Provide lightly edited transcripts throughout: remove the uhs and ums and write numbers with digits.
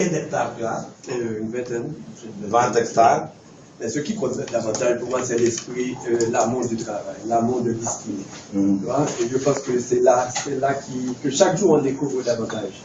d'hectares, tu as Une vingtaine. 20 hectares. Mais ce qui compte davantage pour moi, c'est l'esprit, l'amour du travail, l'amour de l'esprit. Tu vois. Et je pense que c'est là que chaque jour on découvre davantage.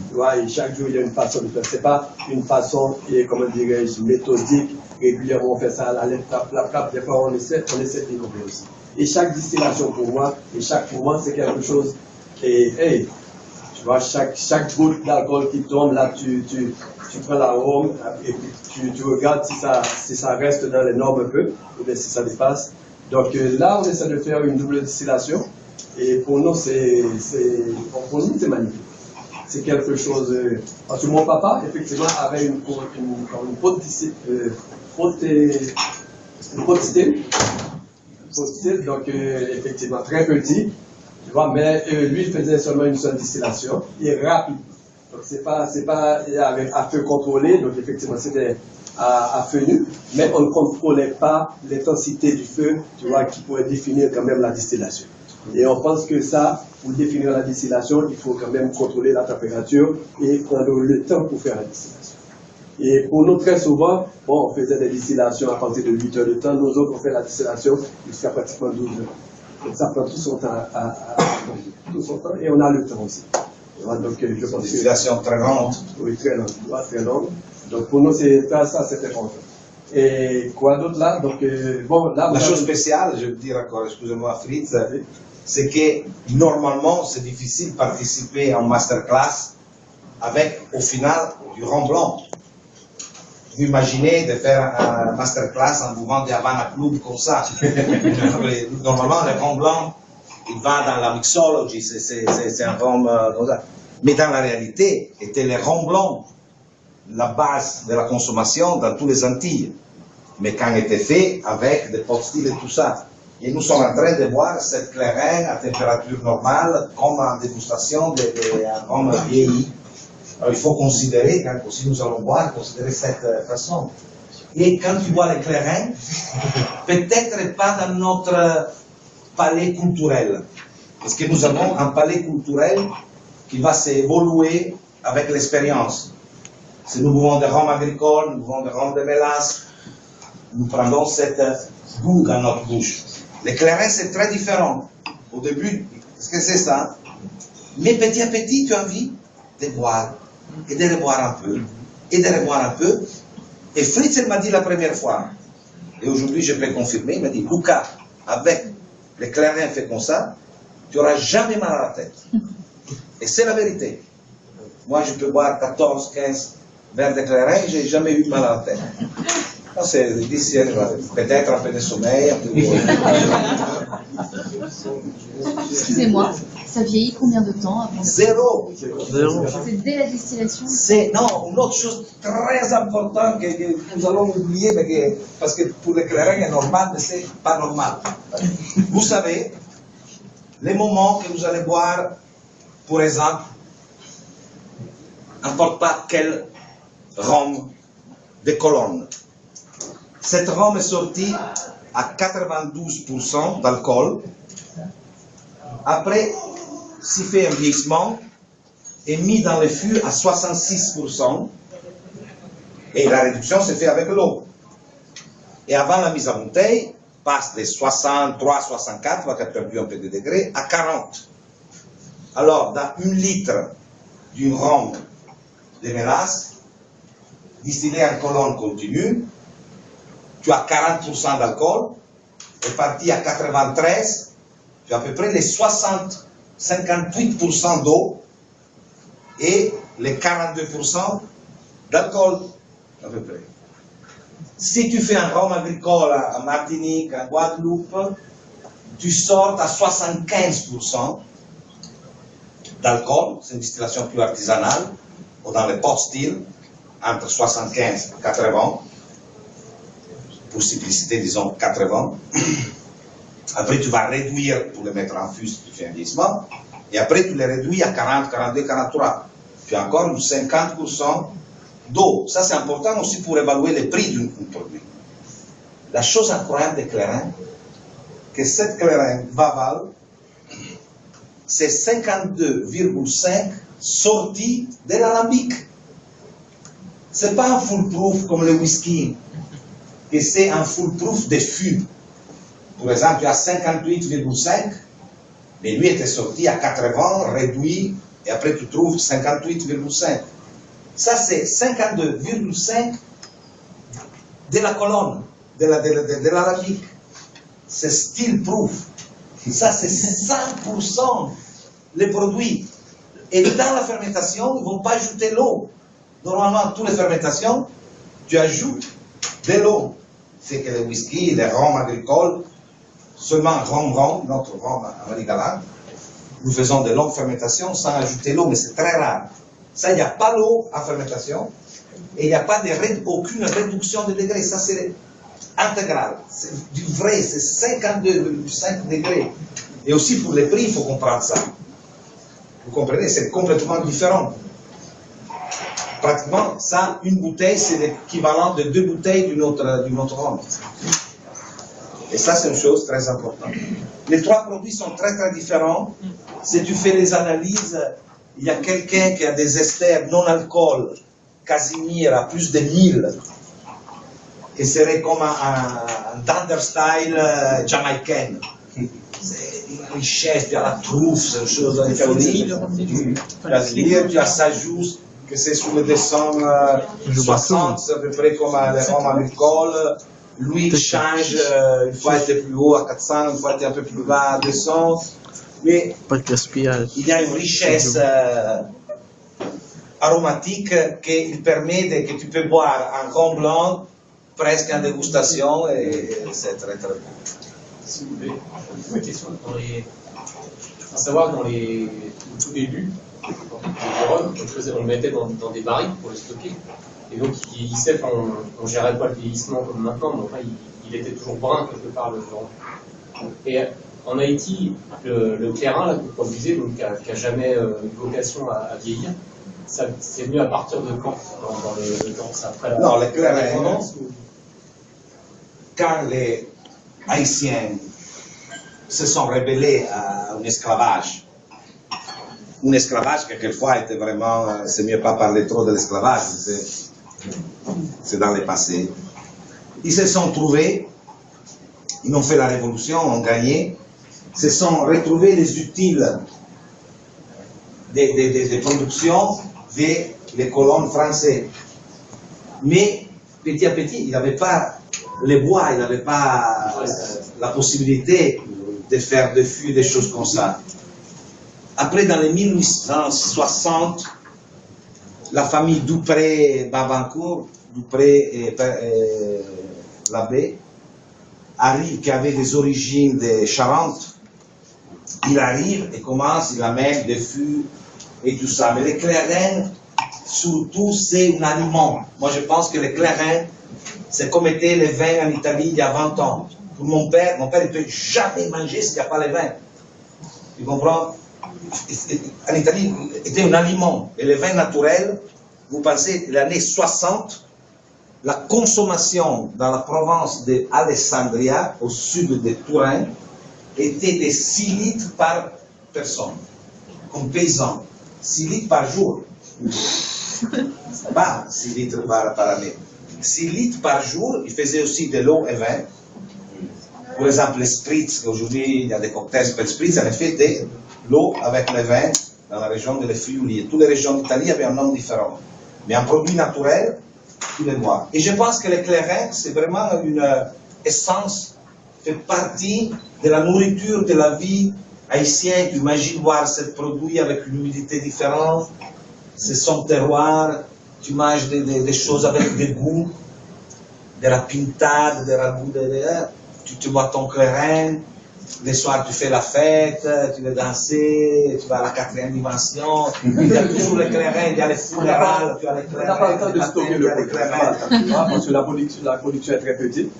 Tu vois, et chaque jour il y a une façon de faire. C'est pas une façon, comment dirais-je, méthodique, régulièrement on fait ça à la lettre, des fois on essaie d'innover aussi. Et chaque distillation pour moi, et chaque moment, c'est quelque chose. Et hey, tu vois, chaque goutte d'alcool qui tombe, là, tu prends l'arôme et puis tu regardes si ça reste dans les normes un peu, ou bien si ça dépasse. Donc là, on essaie de faire une double distillation. Et pour nous, c'est magnifique. C'est quelque chose. Parce que mon papa, effectivement, avait une potité, donc effectivement très petit. Tu vois, mais lui, il faisait seulement une seule distillation, et rapide. Donc, c'est pas avec à feu contrôlé, donc effectivement, c'était à feu nu, mais on ne contrôlait pas l'intensité du feu, tu vois, qui pourrait définir quand même la distillation. Et on pense que ça, pour définir la distillation, il faut quand même contrôler la température et prendre le temps pour faire la distillation. Et pour nous, très souvent, bon, on faisait des distillations à partir de 8 heures de temps, nous autres, on fait la distillation jusqu'à pratiquement 12 heures. Donc ça prend tout son temps, et on a le temps aussi. Donc je pense que Distillation très lente. Oui, très longue. Donc pour nous, c'est c'était important. Et quoi d'autre là? Donc bon, là. La chose spéciale, je veux dire encore, excusez-moi Fritz, c'est que normalement c'est difficile de participer en masterclass avec au final du rhum blanc. Vous imaginez de faire un masterclass en buvant des Havana Club comme ça. Normalement, le rhum blanc, il va dans la mixologie, c'est un rhum comme ça. Mais dans la réalité, était le rhum blanc la base de la consommation dans tous les Antilles. Mais quand était fait avec des pot stills et tout ça. Et nous sommes en train de boire cette clairin à température normale, comme en dégustation d'un rhum vieilli. Alors, il faut considérer, quand aussi nous allons boire, considérer cette façon. Et quand tu bois le clairin, peut-être pas dans notre palais culturel, parce que nous avons un palais culturel qui va s'évoluer avec l'expérience. Si nous buvons des rhums agricoles, nous buvons des rhums de mélasse, nous prendrons cette goût dans notre bouche. Le clairin, c'est très différent. Au début, parce que c'est ça. Mais petit à petit, tu as envie de boire. Et de reboire un peu, et de reboire un peu. Et Fritz, il m'a dit la première fois, et aujourd'hui je peux confirmer, il m'a dit, Luca, avec le clairin fait comme ça, tu n'auras jamais mal à la tête. Et c'est la vérité. Moi, je peux boire 14, 15 verres de clairin, je n'ai jamais eu mal à la tête. C'est d'ici, peut-être un peu de sommeil, un peu de... Excusez-moi, ça vieillit combien de temps avant? Zéro. C'est dès la distillation? Non, une autre chose très importante que nous allons oublier, mais parce que pour le clairin est normal, mais c'est pas normal. Vous savez, les moments que vous allez boire, pour exemple, n'importe pas quel rhum de Colonne. Cette rhum est sortie à 92% d'alcool. Après, s'il fait un vieillissement, est mis dans le fût à 66%. Et la réduction se fait avec l'eau. Et avant la mise en bouteille, passe de 63, 64, parce qu'elle a perdu un peu de degrés, à 40. Alors, dans 1 litre d'une rhum de mélasse, distillée en colonne continue, tu as 40% d'alcool, et parti à 93, tu as à peu près les 58% d'eau et les 42% d'alcool, à peu près. Si tu fais un rhum agricole en Martinique, en Guadeloupe, tu sors à 75% d'alcool, c'est une distillation plus artisanale, ou dans les pot stills, entre 75 et 80. Pour simplicité, disons 80. Après, tu vas réduire pour le mettre en fût si tu fais un vieillissement. Et après, tu les réduis à 40, 42, 43. Tu as encore 50% d'eau. Ça, c'est important aussi pour évaluer le prix d'un produit. La chose incroyable des clairins, que cette clairin Vaval, c'est 52,5 sorties de l'alambic. C'est pas un foolproof comme le whisky, que c'est un foolproof des fûts. Par exemple, il y a 58,5, mais lui était sorti à 80, réduit, et après tu trouves 58,5. Ça, c'est 52,5 de la colonne, de l'arabique. C'est steel proof. Ça, c'est 100% les produits. Et dans la fermentation, ils ne vont pas ajouter l'eau. Normalement, toutes les fermentations, tu ajoutes de l'eau. C'est que le whisky, les rhums agricoles, seulement rhum, notre rhum américain, nous faisons de longues fermentations sans ajouter l'eau, mais c'est très rare. Ça, il n'y a pas l'eau en fermentation et il n'y a pas aucune réduction de degrés. Ça, c'est intégral. C'est du vrai, c'est 52,5 degrés. Et aussi pour les prix, il faut comprendre ça. Vous comprenez, c'est complètement différent. Pratiquement, ça, une bouteille, c'est l'équivalent de 2 bouteilles d'une autre rhum. Et ça, c'est une chose très importante. Les 3 produits sont très, très différents. Si tu fais les analyses, il y a quelqu'un qui a des esters non-alcool, Casimir, à plus de 1000, qui serait comme un Thunder style jamaïcaine. C'est une richesse, il y a la truffe, c'est une chose de folie. Tu as Sajous, que c'est sous le décembre 60, c'est à peu près comme les rhums agricoles. Lui, il change, une fois il était plus haut à 400, une fois il était un peu plus bas à 200. Mais il y a une richesse aromatique qui permet que tu peux boire un rhum blanc presque en dégustation et c'est très très bon. Si vous voulez, une question à savoir au tout début, le rhum, on le mettait dans des barriques pour le stocker. Et donc, il vieillissait, on ne gérait pas le vieillissement comme maintenant, mais enfin, il était toujours brun quelque part, le rhum. Et en Haïti, le clairin là, que vous produisez, donc, qui n'a jamais une vocation à vieillir, c'est venu à partir de quand dans le temps? C'est après non, le clairin, l'indépendance quand les Haïtiens se sont rebellés à un esclavage que quelquefois était vraiment, c'est mieux pas parler trop de l'esclavage, c'est dans le passé. Ils se sont trouvés, ils ont fait la révolution, ont gagné, se sont retrouvés les utiles des productions des colons français. Mais petit à petit, ils n'avaient pas les bois, ils n'avaient pas la possibilité de faire des fûts, des choses comme ça. Après, dans les 1860, la famille Dupré-Babancourt, Dupré et l'abbé, arrive, qui avait des origines de Charente, il arrive et commence, il amène des fûts et tout ça. Mais les clairins, surtout, c'est un aliment. Moi, je pense que les clairins, c'est comme étaient les vins en Italie il y a 20 ans. Pour mon père ne peut jamais manger s'il n'y a pas les vins. Tu comprends? En Italie, c'était un aliment. Et les vins naturels, vous pensez, l'année 60, la consommation dans la province d'Alessandria, au sud de Turin, était de 6 litres par personne, comme paysan. 6 litres par jour. Pas 6 litres par année. 6 litres par jour, il faisait aussi de l'eau et vin. Par exemple, les spritz, aujourd'hui il y a des cocktails spritz, en effet, de l'eau avec le vin dans la région de Friuli. Toutes les régions d'Italie avaient un nom différent. Mais un produit naturel, tu les bois. Et je pense que le clairin, c'est vraiment une essence, fait partie de la nourriture, de la vie haïtienne. Tu imagines boire ce produit avec une humidité différente, c'est son terroir, tu manges des choses avec des goûts, de la pintade, de ragoût, tu bois ton clairin, les soirs tu fais la fête, tu vas danser, tu vas à la 4e dimension, il y a toujours les clairins, il y a les funérailles, tu as les clairins. On n'a pas le temps de stocker le produit, parce que la production est très petite,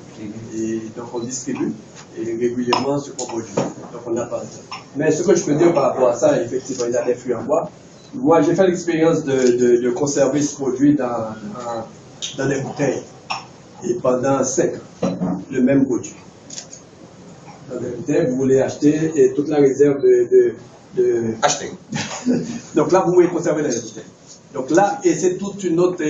et donc on distribue, et régulièrement ce qu'on produit, donc on n'a pas le temps. Mais ce que je peux dire par rapport à ça, effectivement, il y a des fruits en bois. Moi, j'ai fait l'expérience de conserver ce produit dans des bouteilles, et pendant 5 ans, le même produit. Dans des bouteilles, vous voulez acheter et toute la réserve Acheter. Donc là, vous pouvez conserver dans les bouteilles. Donc là, et c'est toute une autre